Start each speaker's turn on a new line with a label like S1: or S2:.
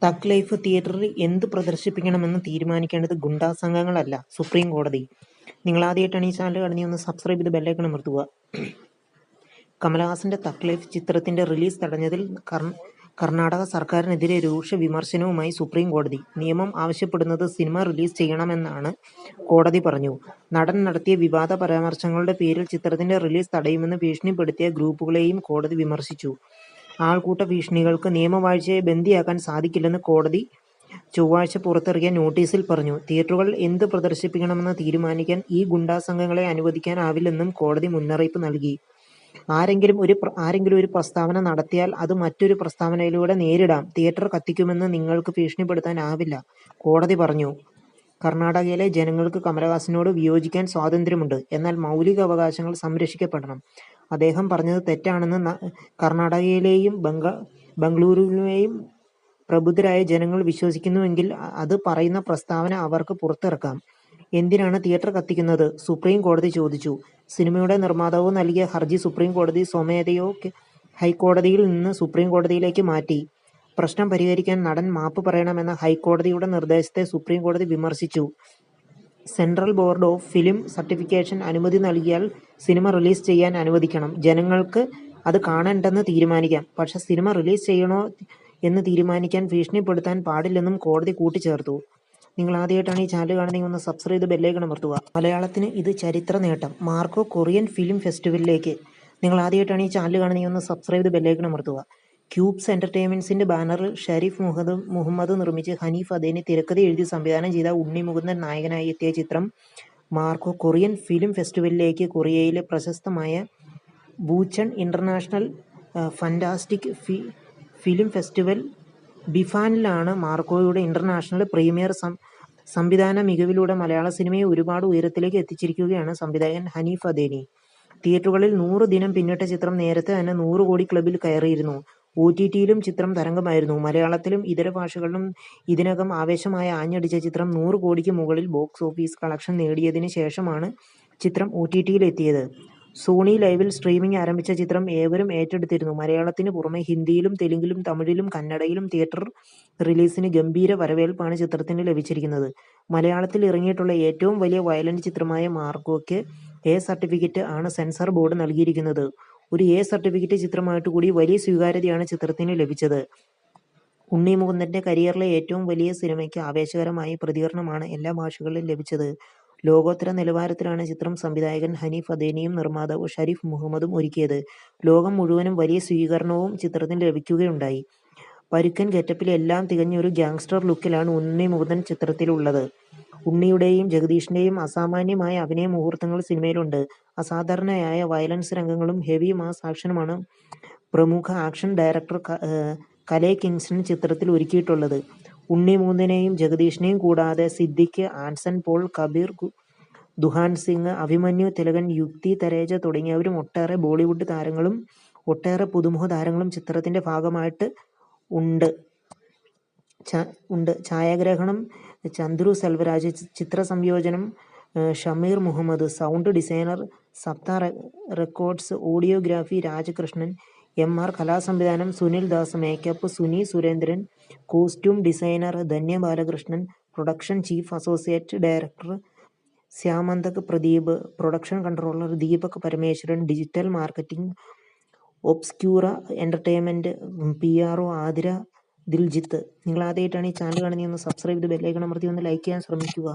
S1: Thug life തിയേറ്ററിൽ എന്ത് പ്രദർശിപ്പിക്കണമെന്ന് തീരുമാനിക്കേണ്ടത് ഗുണ്ടാ സംഘങ്ങളല്ല, സുപ്രീം കോടതി. നിങ്ങളാദ്യമായിട്ടാണ് ഈ ചാനൽ കാണുന്നതെങ്കിൽ ഒന്ന് സബ്സ്ക്രൈബ് ചെയ്ത് ബെല്ലൈക്കൺ അമർത്തുക. കമലഹാസന്റെ തഗ് ലൈഫ് ചിത്രത്തിന്റെ റിലീസ് തടഞ്ഞതിൽ കർണാടക സർക്കാരിനെതിരെ രൂക്ഷ വിമർശനവുമായി സുപ്രീം കോടതി. നിയമം ആവശ്യപ്പെടുന്നത് സിനിമ റിലീസ് ചെയ്യണമെന്നാണ്. കോടതി പറഞ്ഞു. നടൻ നടത്തിയ വിവാദ പരാമർശങ്ങളുടെ പേരിൽ ചിത്രത്തിന്റെ റിലീസ് തടയുമെന്ന് ഭീഷണിപ്പെടുത്തിയ ഗ്രൂപ്പുകളെയും കോടതി വിമർശിച്ചു. ആൾക്കൂട്ട ഭീഷണികൾക്ക് നിയമവാഴ്ചയെ ബന്ദിയാക്കാൻ സാധിക്കില്ലെന്ന് കോടതി ചൊവ്വാഴ്ച പുറത്തിറക്കിയ നോട്ടീസിൽ പറഞ്ഞു. തിയേറ്ററുകൾ എന്ത് പ്രദർശിപ്പിക്കണമെന്ന് തീരുമാനിക്കാൻ ഈ ഗുണ്ടാ സംഘങ്ങളെ അനുവദിക്കാനാവില്ലെന്നും കോടതി മുന്നറിയിപ്പ് നൽകി. ആരെങ്കിലും ഒരു പ്രസ്താവന നടത്തിയാൽ അത് മറ്റൊരു പ്രസ്താവനയിലൂടെ നേരിടാം. തിയേറ്റർ കത്തിക്കുമെന്ന് നിങ്ങൾക്ക് ഭീഷണിപ്പെടുത്താനാവില്ല, കോടതി പറഞ്ഞു. കർണാടകയിലെ ജനങ്ങൾക്ക് കമലഹാസനോട് വിയോജിക്കാൻ സ്വാതന്ത്ര്യമുണ്ട്, എന്നാൽ മൗലിക അവകാശങ്ങൾ സംരക്ഷിക്കപ്പെടണം. അദ്ദേഹം പറഞ്ഞത് തെറ്റാണെന്ന് കർണാടകയിലെയും ബംഗളൂരുവിലെയും പ്രബുദ്ധരായ ജനങ്ങൾ വിശ്വസിക്കുന്നുവെങ്കിൽ അത് പറയുന്ന പ്രസ്താവന അവർക്ക് പുറത്തിറക്കാം. എന്തിനാണ് തിയേറ്റർ കത്തിക്കുന്നത്? സുപ്രീം കോടതി ചോദിച്ചു. സിനിമയുടെ നിർമ്മാതാവ് നൽകിയ ഹർജി സുപ്രീം കോടതി സ്വമേധയോ ഹൈക്കോടതിയിൽ നിന്ന് സുപ്രീം കോടതിയിലേക്ക് മാറ്റി. പ്രശ്നം പരിഹരിക്കാൻ നടൻ മാപ്പ് പറയണമെന്ന ഹൈക്കോടതിയുടെ നിർദ്ദേശത്തെ സുപ്രീം കോടതി വിമർശിച്ചു. Central board of film certification അനുമതി നൽകിയാൽ സിനിമ റിലീസ് ചെയ്യാൻ അനുവദിക്കണം. ജനങ്ങൾക്ക് അത് കാണണ്ടെന്ന് തീരുമാനിക്കാം, പക്ഷേ സിനിമ റിലീസ് ചെയ്യണോ എന്ന് തീരുമാനിക്കാൻ ഭീഷണിപ്പെടുത്താൻ പാടില്ലെന്നും കോടതി കൂട്ടിച്ചേർത്തു. നിങ്ങൾ ആദ്യമായിട്ടാണ് ഈ ചാനൽ കാണുന്നതെങ്കിൽ ഒന്ന് സബ്സ്ക്രൈബ് ചെയ്ത് ബെല്ലൈക്കൺ അമർത്തുക. മലയാളത്തിന് ഇത് ചരിത്ര നേട്ടം. മാർക്കോ കൊറിയൻ ഫിലിം ഫെസ്റ്റിവലിലേക്ക്. നിങ്ങൾ ആദ്യമായിട്ടാണ് ഈ ചാനൽ കാണുന്നതെങ്കിൽ ഒന്ന് സബ്സ്ക്രൈബ് ചെയ്ത് ബെല്ലൈക്കൺ അമർത്തുക. ക്യൂബ്സ് എന്റർടൈൻമെന്റ്സിന്റെ ബാനറിൽ ഷരീഫ് മുഹമ്മദ് നിർമ്മിച്ച് ഹനീഫ് അദേനി തിരക്കഥ എഴുതി സംവിധാനം ചെയ്ത ഉണ്ണി മുകുന്ദൻ നായകനായി എത്തിയ ചിത്രം മാർക്കോ കൊറിയൻ ഫിലിം ഫെസ്റ്റിവലിലേക്ക്. കൊറിയയിലെ പ്രശസ്തമായ Bucheon International Fantastic Film Festival ബിഫാനിലാണ് മാർക്കോയുടെ ഇന്റർനാഷണൽ പ്രീമിയർ. സംവിധാന മികവിലൂടെ മലയാള സിനിമയെ ഒരുപാട് ഉയരത്തിലേക്ക് എത്തിച്ചിരിക്കുകയാണ് സംവിധായകൻ ഹനീഫ് അദേനി. തിയേറ്ററുകളിൽ 100 ദിനം പിന്നിട്ട ചിത്രം നേരത്തെ തന്നെ 100 കോടി ക്ലബിൽ കയറിയിരുന്നു. OTTയിലും ചിത്രം തരംഗമായിരുന്നു. മലയാളത്തിലും ഇതര ഭാഷകളിലും ഇതിനകം ആവേശമായി ആഞ്ഞടിച്ച ചിത്രം 100 കോടിക്ക് മുകളിൽ ബോക്സ് ഓഫീസ് കളക്ഷൻ നേടിയതിന് ശേഷമാണ് ചിത്രം OTTയിൽ എത്തിയത്. സോണി ലൈവിൽ സ്ട്രീമിംഗ് ആരംഭിച്ച ചിത്രം ഏവരും ഏറ്റെടുത്തിരുന്നു. മലയാളത്തിന് പുറമെ ഹിന്ദിയിലും തെലുങ്കിലും തമിഴിലും കന്നഡയിലും തിയേറ്റർ റിലീസിന് ഗംഭീര വരവേൽപ്പാണ് ചിത്രത്തിന് ലഭിച്ചിരിക്കുന്നത്. മലയാളത്തിൽ ഇറങ്ങിയിട്ടുള്ള ഏറ്റവും വലിയ വയലന്റ് ചിത്രമായ മാർക്കോയ്ക്ക് A സർട്ടിഫിക്കറ്റ് ആണ് സെൻസർ ബോർഡ് നൽകിയിരിക്കുന്നത്. ഒരു A സർട്ടിഫിക്കറ്റ് ചിത്രമായിട്ട് കൂടി വലിയ സ്വീകാര്യതയാണ് ചിത്രത്തിന് ലഭിച്ചത്. ഉണ്ണി മുകുന്ദന്റെ കരിയറിലെ ഏറ്റവും വലിയ സിനിമയ്ക്ക് ആവേശകരമായ പ്രതികരണമാണ് എല്ലാ ഭാഷകളിലും ലഭിച്ചത്. ലോകോത്തര നിലവാരത്തിലാണ് ചിത്രം സംവിധായകൻ ഹനീഫ് അദേനിയും നിർമ്മാതാവ് ഷരീഫ് മുഹമ്മദും ഒരുക്കിയത്. ലോകം മുഴുവനും വലിയ സ്വീകരണവും ചിത്രത്തിന് ലഭിക്കുകയുണ്ടായി. പരുക്കൻ ഗെറ്റപ്പിൽ എല്ലാം തികഞ്ഞ ഒരു ഗ്യാങ്സ്റ്റർ ലുക്കിലാണ് ഉണ്ണി മുകുന്ദൻ ചിത്രത്തിലുള്ളത്. ഉണ്ണിയുടെയും ജഗദീഷിന്റെയും അസാമാന്യമായ അഭിനയ മുഹൂർത്തങ്ങൾ സിനിമയിലുണ്ട്. അസാധാരണയായ വയലൻസ് രംഗങ്ങളും ഹെവി മാസ് ആക്ഷനുമാണ് പ്രമുഖ ആക്ഷൻ ഡയറക്ടർ കലേ കിങ്സ്റ്റൺ ചിത്രത്തിൽ ഒരുക്കിയിട്ടുള്ളത്. ഉണ്ണി മുകുന്ദനെയും ജഗദീഷിനെയും കൂടാതെ സിദ്ദിഖ്, ആൻസൺ പോൾ, കബീർ, ദുഹാൻ സിംഗ്, അഭിമന്യു തിലകൻ, യുക്തി തരേജ തുടങ്ങിയവരും ഒട്ടേറെ ബോളിവുഡ് താരങ്ങളും ഒട്ടേറെ പുതുമുഖ താരങ്ങളും ചിത്രത്തിന്റെ ഭാഗമായിട്ട് ഉണ്ട്. ഛായാഗ്രഹണം ചന്ദ്രു സെൽവരാജ്, ചിത്ര സംയോജനം Shameer Muhammad, sound designer Sapta Records, audiography Rajakrishnan, MR കലാസംവിധാനം Sunil Das, makeup Suni Surendran, costume designer Dhanya Balakrishnan, production chief associate director Shyamantak Pradeep, production controller Deepak Parameswaran, digital marketing Obscura Entertainment, PRO Athira Diljith. നിങ്ങൾ ആദ്യമായിട്ടാണ് ഈ ചാനൽ കാണുന്നതെങ്കിൽ ഒന്ന് സബ്സ്ക്രൈബ് ചെയ്ത് ബെല്ലൈക്കൺ അമർത്തി ഒന്ന് ലൈക്ക് ചെയ്യാൻ ശ്രമിക്കുക.